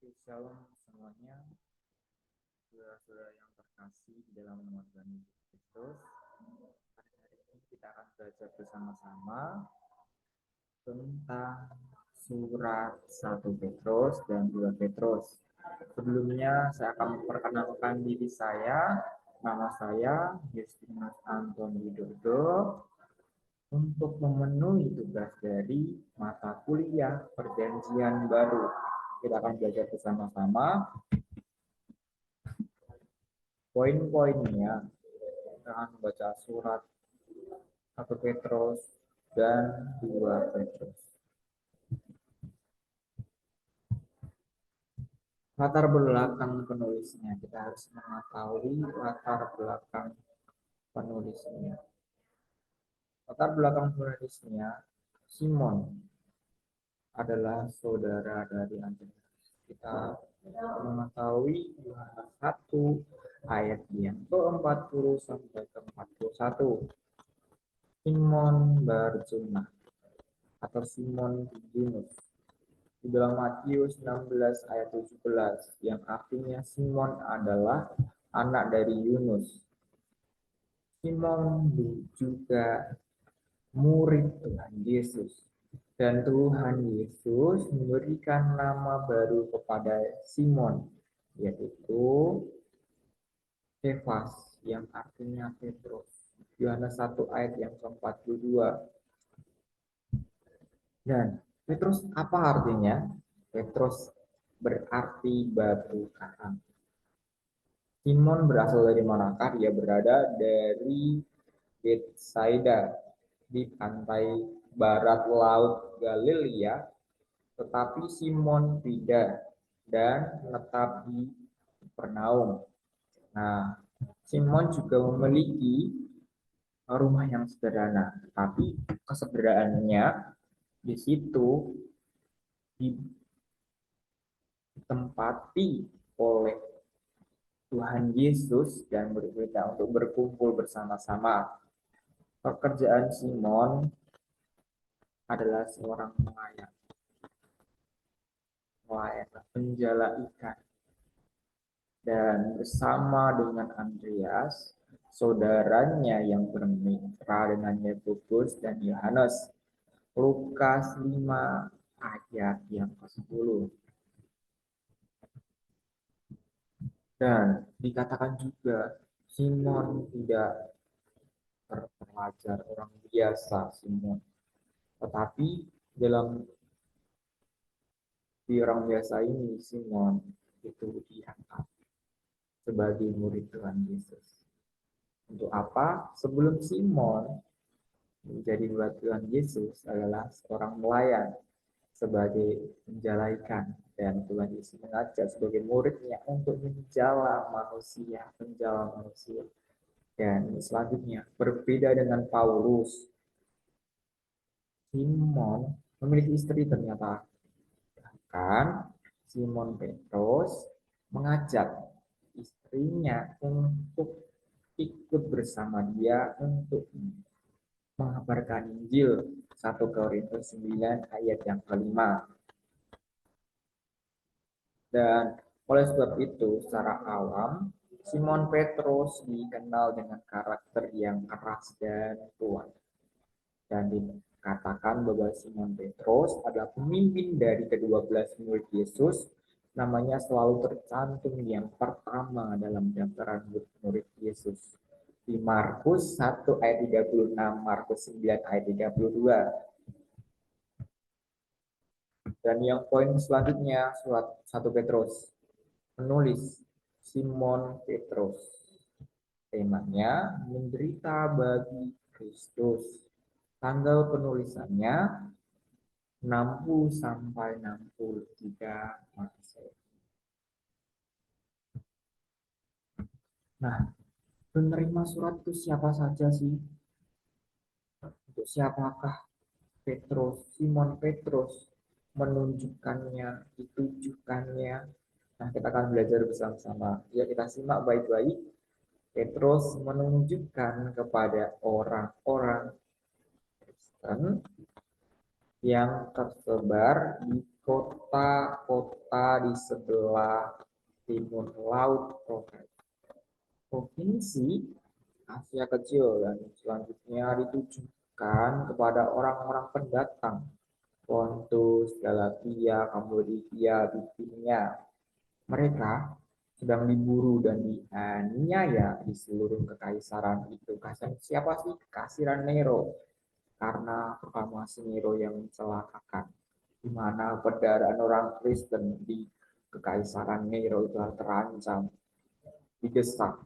Shalom semuanya, saudara-saudara yang terkasih di dalam nama Tuhan Yesus Kristus. Pada hari ini kita akan belajar bersama-sama tentang surat 1 Petrus dan 2 Petrus. Sebelumnya saya akan memperkenalkan diri saya. Nama saya Justinus Anton Widodo. Untuk memenuhi tugas dari mata kuliah Perjanjian Baru, kita akan belajar bersama-sama poin-poinnya. Kita akan membaca surat 1 Petrus dan 2 Petrus. Latar belakang penulisnya, kita harus mengetahui latar belakang penulisnya. Latar belakang penulisnya, Simon adalah saudara dari Andreas. Kita mengetahui Yohanes 1 ayat yang ke-40 sampai ke-41. Simon Barjona atau Simon Yunus di dalam Matius 16 ayat 17 yang artinya Simon adalah anak dari Yunus. Simon juga murid Tuhan Yesus. Dan Tuhan Yesus memberikan nama baru kepada Simon, yaitu Kefas, yang artinya Petrus. Yohanes 1 ayat yang ke-42. Dan Petrus apa artinya? Petrus berarti batu karang. Simon berasal dari manakah? Dia berada dari Betsaida di pantai barat laut Galilea, tetapi Simon tidak dan menetap di Kapernaum. Nah, Simon juga memiliki rumah yang sederhana, tapi kesederhanaannya di situ ditempati oleh Tuhan Yesus dan berbeda untuk berkumpul bersama-sama. Pekerjaan Simon adalah seorang nelayan, penjala ikan. Dan bersama dengan Andreas, saudaranya yang bermitra dengan Yakobus dan Yohanes. Lukas 5 ayat yang ke-10. Dan dikatakan juga Simon tidak terpelajar orang biasa Simon. Tetapi dalam di orang biasa ini Simon itu diangkat sebagai murid Tuhan Yesus. Untuk apa? Sebelum Simon menjadi murid Tuhan Yesus adalah seorang nelayan sebagai penjala ikan, dan Tuhan Yesus mengajak sebagai muridnya untuk menjala manusia. Dan selanjutnya berbeda dengan Paulus, Simon memiliki istri ternyata. Bahkan Simon Petrus mengajak istrinya untuk ikut bersama dia untuk mengabarkan Injil. 1 Korintus 9 ayat yang ke-5. Dan oleh sebab itu secara awam Simon Petrus dikenal dengan karakter yang keras dan kuat. Dan dikatakan bahwa Simon Petrus adalah pemimpin dari ke-12 murid Yesus. Namanya selalu tercantum yang pertama dalam daftar murid Yesus. Di Markus 1 ayat 36, Markus 9 ayat 32. Dan yang poin selanjutnya, surat 1 Petrus. Penulis Simon Petrus. Temanya menderita bagi Kristus. Tanggal penulisannya 60 sampai 63 Masehi. Nah, penerima surat itu siapa saja sih? Untuk siapakah Petrus, Simon Petrus menunjukkannya, ditujukannya? Nah, kita akan belajar bersama-sama. Ya, kita simak baik-baik. Petrus menunjukkan kepada orang-orang Kristen yang tersebar di kota-kota di sebelah timur laut provinsi Asia Kecil, dan selanjutnya ditujukan kepada orang-orang pendatang Pontus, Galatia, Kambodia, Bitinia. Mereka sedang diburu dan dianiaya di seluruh kekaisaran itu. Siapa sih? Kekaisaran Nero. Karena proklamasi Nero yang mencelakakan, di mana perdarahan orang Kristen di kekaisaran Nero itu terancam, didesak.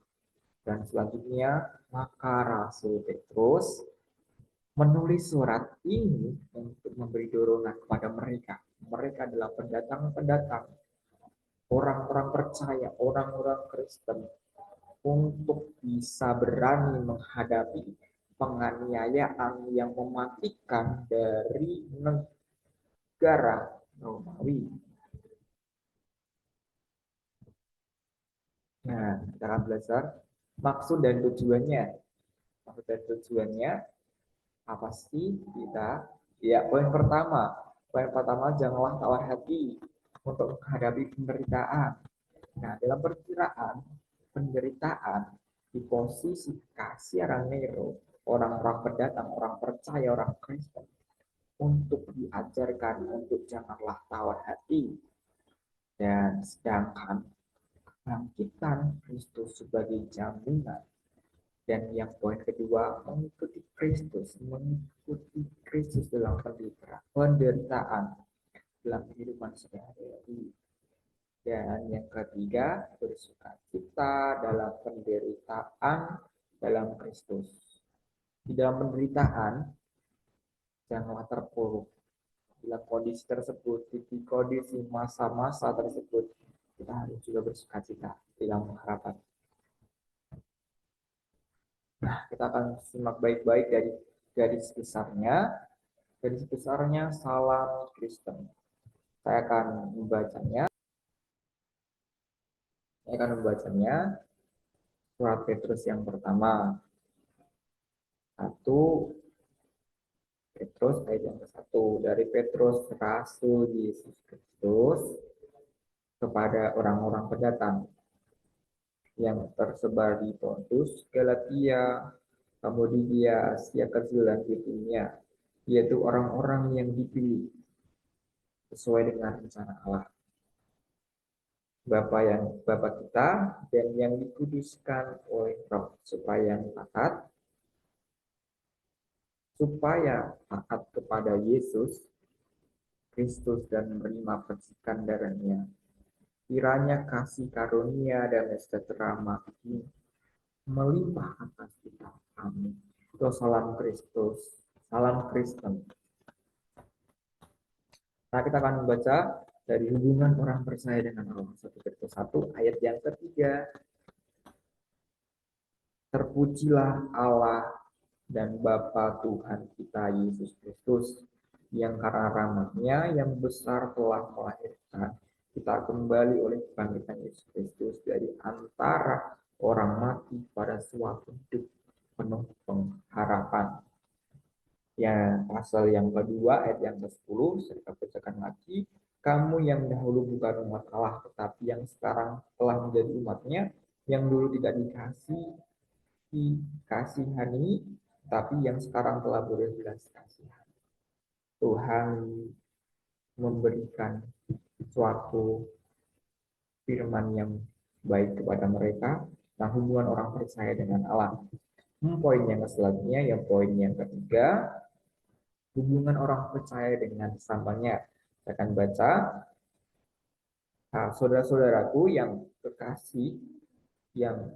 Dan selanjutnya, maka Rasul Petrus menulis surat ini untuk memberi dorongan kepada mereka. Mereka adalah pendatang-pendatang, orang-orang percaya, orang-orang Kristen, untuk bisa berani menghadapi penganiayaan yang mematikan dari negara Romawi. Nah, kita akan belajar maksud dan tujuannya. Maksud dan tujuannya apa sih kita? Ya, poin pertama janganlah tawar hati untuk menghadapi penderitaan. Nah, dalam penderitaan di posisi kasiran Nero, orang-orang pendatang, orang percaya, orang Kristen, untuk diajarkan untuk janganlah tawar hati. Dan sedangkan bangkitan Kristus sebagai jaminan. Dan yang poin kedua, mengikuti Kristus dalam penderitaan dalam kehidupan sehari-hari. Dan yang ketiga, bersukacita dalam penderitaan dalam Kristus. Di dalam penderitaan, janganlah terpuruk. Dalam kondisi tersebut, di kondisi masa-masa tersebut, kita harus juga bersukacita dalam pengharapan. Nah, kita akan simak baik-baik dari garis besarnya. Garis besarnya salam Kristen. Saya akan membacanya. Surat Petrus yang pertama. 1 Petrus ayat yang ke-1. Dari Petrus, Rasul Yesus Kristus, kepada orang-orang pendatang yang tersebar di Pontus, Galatia, Kambodia, Asia Kecil, dan Bitinia, yaitu orang-orang yang dipilih sesuai dengan rencana Allah, Bapa kita, dan yang dikuduskan oleh Roh, supaya taat kepada Yesus Kristus dan menerima percikan darahnya. Kiranya kasih karunia dan sejahtera makin melimpah atas kita. Amin. Salam Kristus, salam Kristen. Nah, kita akan membaca dari hubungan orang percaya dengan Allah. 1 Petrus 1 ayat yang ketiga. Terpujilah Allah dan Bapa Tuhan kita Yesus Kristus, yang karena rahmat-Nya yang besar telah melahirkan kita kembali oleh kebangkitan Yesus Kristus dari antara orang mati pada suatu hidup penuh pengharapan. Ya, pasal yang kedua ayat yang ke-10, saya bacakan lagi. Kamu yang dahulu bukan umat Allah, tetapi yang sekarang telah menjadi umat-Nya, yang dulu tidak dikasihani, tapi yang sekarang telah belas kasihan. Tuhan memberikan suatu firman yang baik kepada mereka. Nah, hubungan orang percaya dengan Allah. Poin yang selanjutnya, yang poin yang ketiga, hubungan orang percaya dengan sesamanya. Saya akan baca. Nah, saudara-saudaraku yang kekasih, yang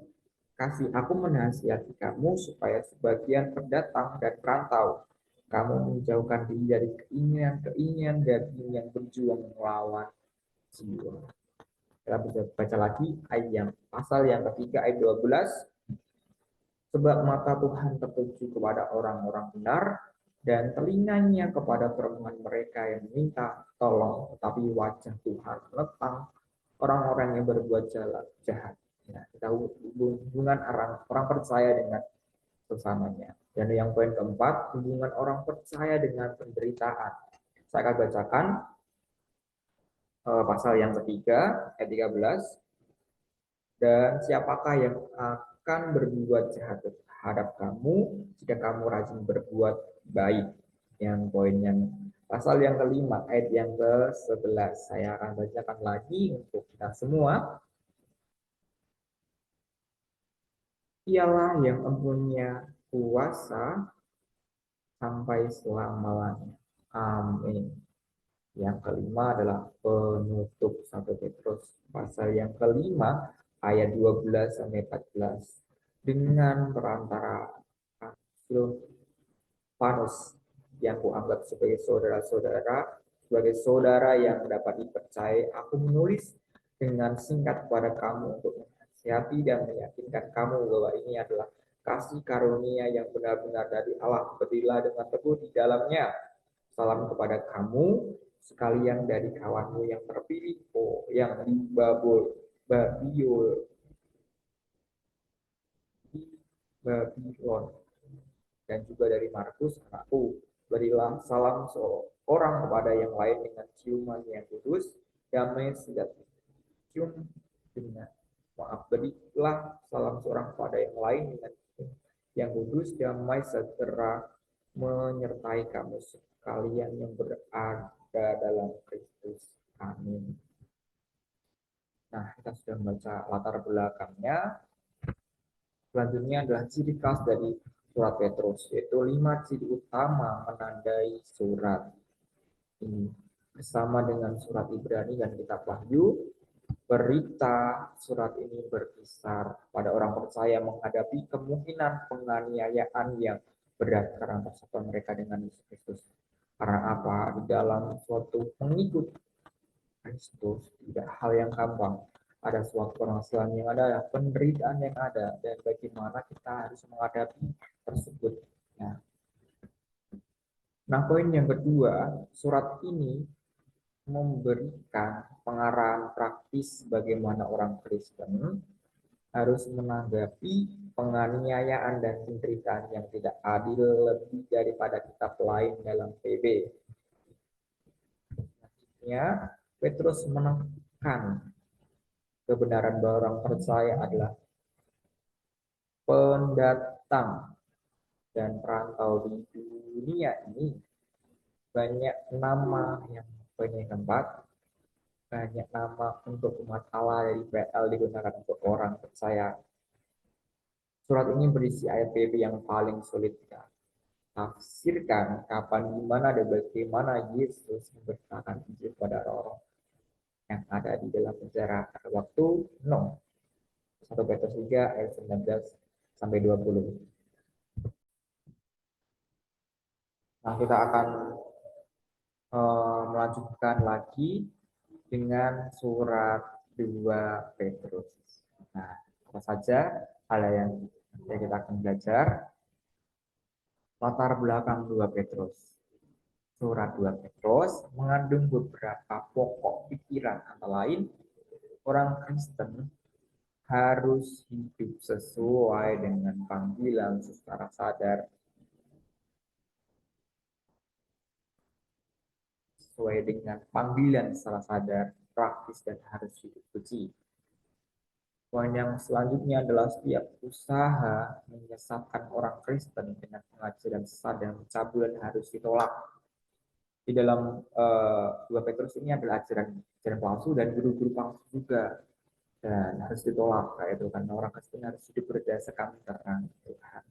kasih, aku menasihati kamu supaya sebagian pendatang dan perantau, kamu menjauhkan diri dari keinginan-keinginan daging yang berjuang melawan jiwa. Kita bisa baca lagi pasal yang ketiga ayat 12. Sebab mata Tuhan tertuju kepada orang-orang benar, dan telinganya kepada permohonan mereka yang meminta tolong, tetapi wajah Tuhan menentang orang-orang yang berbuat jahat. Nah, kita hubungan orang percaya dengan sesamanya. Dan yang poin keempat, hubungan orang percaya dengan penderitaan. Saya akan bacakan pasal yang ketiga ayat 13, dan siapakah yang akan berbuat jahat terhadap kamu jika kamu rajin berbuat baik. Yang poin yang pasal yang kelima ayat yang ke-11, saya akan bacakan lagi untuk kita semua. Ialah yang mempunyai kuasa sampai selama-lamanya. Amin. Yang kelima adalah penutup 1 Petrus pasal yang kelima ayat 12 sampai 14. Dengan perantara Silvanus yang kuanggap sebagai saudara yang dapat dipercaya, aku menulis dengan singkat kepada kamu untuk menasihati dan meyakinkan kamu bahwa ini adalah kasih karunia yang benar-benar dari Allah. Berilah dengan teguh di dalamnya. Salam kepada kamu sekalian dari kawanmu yang terpilih, yang di Babylon, dan juga dari Markus anakku. Berilah salam seorang kepada yang lain dengan ciuman yang kudus, damai sejati. Cium dengan berilah salam seorang kepada yang lain dengan cium yang kudus, damai sejahtera menyertai kamu sekalian yang berada dalam Kristus. Amin. Nah, kita sudah membaca latar belakangnya. Selanjutnya adalah ciri khas dari surat Petrus, yaitu 5 ciri utama menandai surat ini. Bersama dengan surat Ibrani dan kitab Wahyu, berita surat ini berkisar pada orang percaya menghadapi kemungkinan penganiayaan yang berat karena persatuan mereka dengan Yesus Kristus. Karena apa? Di dalam suatu pengikut Kristus tidak hal yang gampang. Ada suatu permasalahan yang ada, penderitaan yang ada, dan bagaimana kita harus menghadapi tersebut. Nah, poin yang kedua, surat ini memberikan pengarahan praktis bagaimana orang Kristen harus menanggapi penganiayaan dan penderitaan yang tidak adil lebih daripada kitab lain dalam PB. Selanjutnya, Petrus menekan kebenaran bahwa orang percaya adalah pendatang dan perantau di dunia ini. Banyak nama yang mempunyai tempat, banyak nama untuk umat Allah dari PL digunakan untuk orang percaya. Surat ini berisi ayat PB yang paling sulit kita tafsirkan, kapan, di mana, dan bagaimana Yesus memberitakan Injil pada orang-orang yang ada di dalam penjara pada waktu no. 1 Petrus 3 ayat 19 sampai 20. Nah, kita akan melanjutkan lagi dengan surat 2 Petrus. Nah, apa saja hal yang kita akan belajar? Latar belakang 2 Petrus. Surat 2 Petrus mengandung beberapa pokok pikiran, antara lain orang Kristen harus hidup sesuai dengan panggilan secara sadar, praktis, dan harus hidup suci. Poin yang selanjutnya adalah setiap usaha menyesatkan orang Kristen dengan pengajaran sesat dan pencabulan harus ditolak. Di dalam 2 Petrus ini adalah ajaran palsu dan guru-guru palsu juga, dan harus ditolak. Itu karena orang Kristen harus hidup berdasarkan terang Tuhan.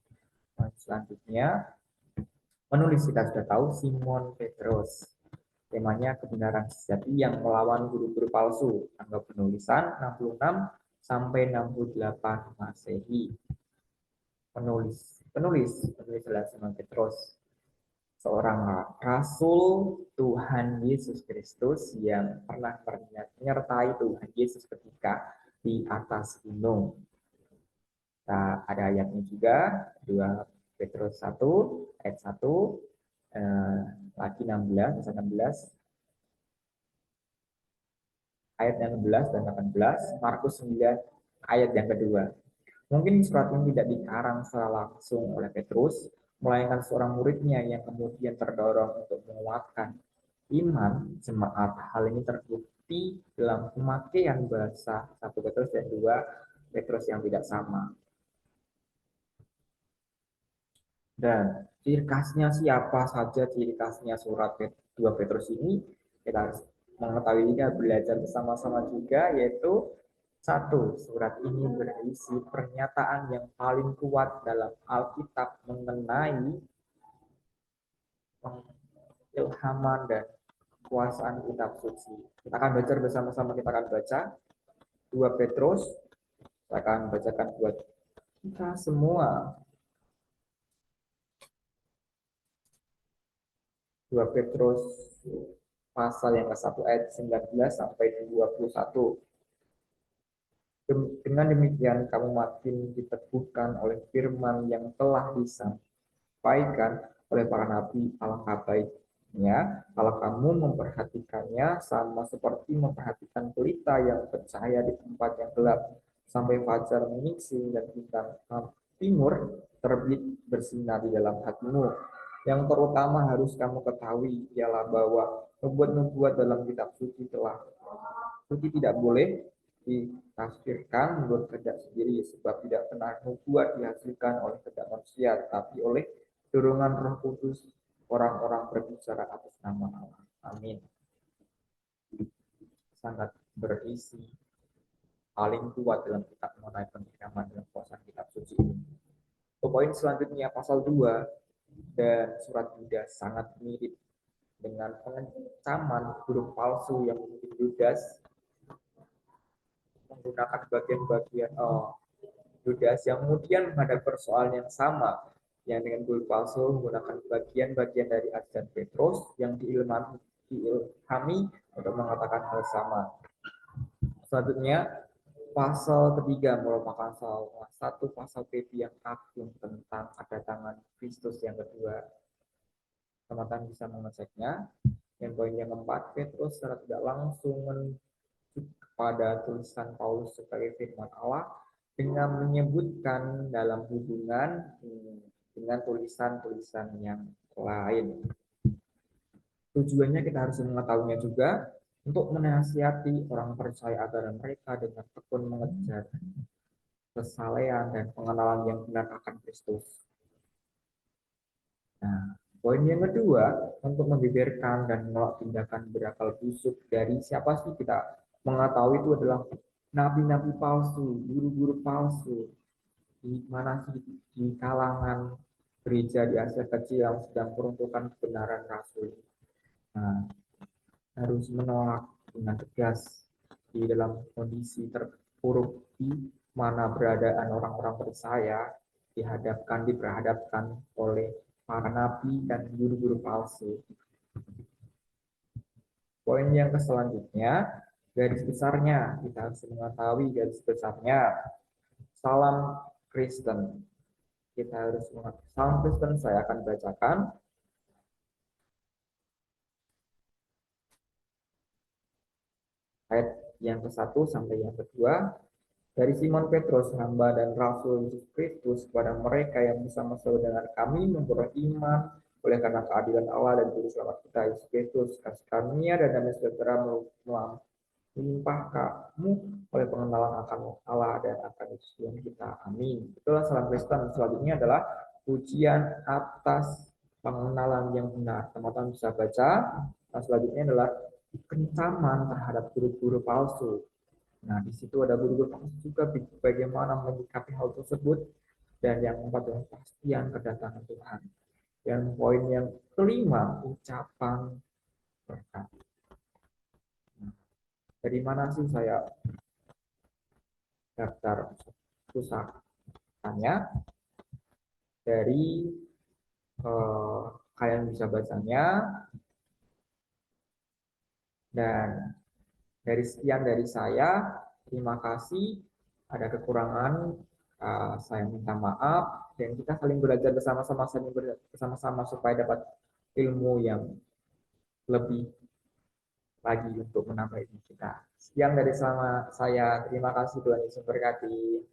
Selanjutnya, penulis kita sudah tahu Simon Petrus. Temanya kebenaran sejati yang melawan guru-guru palsu. Tanggal penulisan 66 sampai 68 Masehi. Penulis adalah Simon Petrus, seorang rasul Tuhan Yesus Kristus yang pernah menyertai Tuhan Yesus ketika di atas gunung. Nah, ada ayatnya juga, 2 Petrus 1 ayat 1, lagi 16 ayat yang 11 dan 18, Markus 9 ayat yang kedua. Mungkin surat ini tidak dikarang secara langsung oleh Petrus, melainkan seorang muridnya yang kemudian terdorong untuk menguatkan iman jemaat. Hal ini terbukti hati dalam pemakaian bahasa 1 Petrus dan 2 Petrus yang tidak sama. Dan ciri khasnya siapa saja ciri khasnya surat 2 Petrus ini, kita harus mengetahuinya, belajar bersama-sama juga, yaitu satu, surat ini berisi pernyataan yang paling kuat dalam Alkitab mengenai ilhaman dan kuasaan kitab suci. Kita akan belajar bersama-sama, kita akan baca 2 Petrus, saya akan bacakan buat kita semua. 2 Petrus pasal yang ke-1 ayat 19 sampai 21. Dengan demikian kamu makin diteguhkan oleh firman yang telah disampaikan oleh para nabi, alangkah baiknya kalau kamu memperhatikannya sama seperti memperhatikan pelita yang bercahaya di tempat yang gelap sampai fajar menyingsing dan bintang timur terbit bersinar di dalam hatimu. Yang terutama harus kamu ketahui ialah bahwa nubuat-nubuat dalam kitab suci tidak boleh ditafsirkan menurut kehendak sendiri, sebab tidak pernah nubuat dihasilkan oleh kehendak manusia, tapi oleh dorongan Roh Kudus orang-orang berbicara atas nama Allah. Amin. Sangat berisi paling kuat dalam kitab mengenai pengiraman dalam kuasaan kitab suci ini. Poin selanjutnya pasal 2 dan surat Yudas sangat mirip dengan pengancaman guru palsu yang mungkin Yudas menggunakan bagian-bagian Yudas yang kemudian menghadapi persoalan yang sama, yang dengan guru palsu menggunakan bagian-bagian dari ajaran Petrus yang diilhami untuk mengatakan hal sama. Selanjutnya pasal ketiga merupakan salah satu pasal PP yang agung tentang kedatangan Kristus yang kedua. Teman-teman bisa mengeceknya. Yang poin yang keempat, Petrus secara tidak langsung menunjuk kepada tulisan Paulus sebagai firman Allah dengan menyebutkan dalam hubungan dengan tulisan-tulisan yang lain. Tujuannya kita harus mengetahuinya juga untuk menasihati orang percaya agar mereka dengan tekun mengejar kesalehan dan pengenalan yang benar akan Kristus. Nah, poin yang kedua, untuk membeberkan dan menolak tindakan berakal busuk dari siapa sih kita mengetahui itu adalah nabi-nabi palsu, guru-guru palsu. Di mana sih di kalangan gereja di Asia Kecil yang sedang peruntukan kebenaran rasul. Nah, harus menolak dengan tegas di dalam kondisi terpuruk di mana beradaan orang-orang percaya diperhadapkan oleh para nabi dan guru-guru palsu. Poin yang selanjutnya, garis besarnya, kita harus mengetahui garis besarnya. Salam Kristen. Kita harus mengetahui salam Kristen, saya akan bacakan. Ayat yang ke-1 sampai yang ke-2. Dari Simon Petrus, hamba dan Rasul Yesus Kristus, kepada mereka yang bersama-sama dengan kami memperoleh iman oleh karena keadilan Allah dan Juru Selamat kita Yesus Kristus, kasih karunia dan damai sejahtera melimpah kamu oleh pengenalan akan Allah dan akan Yesus Tuhan kita. Amin. Itulah salam Kristen. Selanjutnya adalah pujian atas pengenalan yang benar. Teman-teman bisa baca. Nah, selanjutnya adalah kencaman terhadap guru-guru palsu. Nah, di situ ada guru-guru palsu juga bagaimana menyikapi hal tersebut. Dan yang keempat adalah kepastian kedatangan Tuhan. Dan poin yang kelima, ucapan berkat. Nah, dari mana sih saya daftar pusakanya? Dari kalian bisa bacanya. Dan dari sekian dari saya, terima kasih. Ada kekurangan, saya minta maaf. Dan kita saling belajar bersama-sama supaya dapat ilmu yang lebih lagi untuk menambah ilmu kita. Sekian dari saya. Terima kasih, Tuhan Yesus berkati.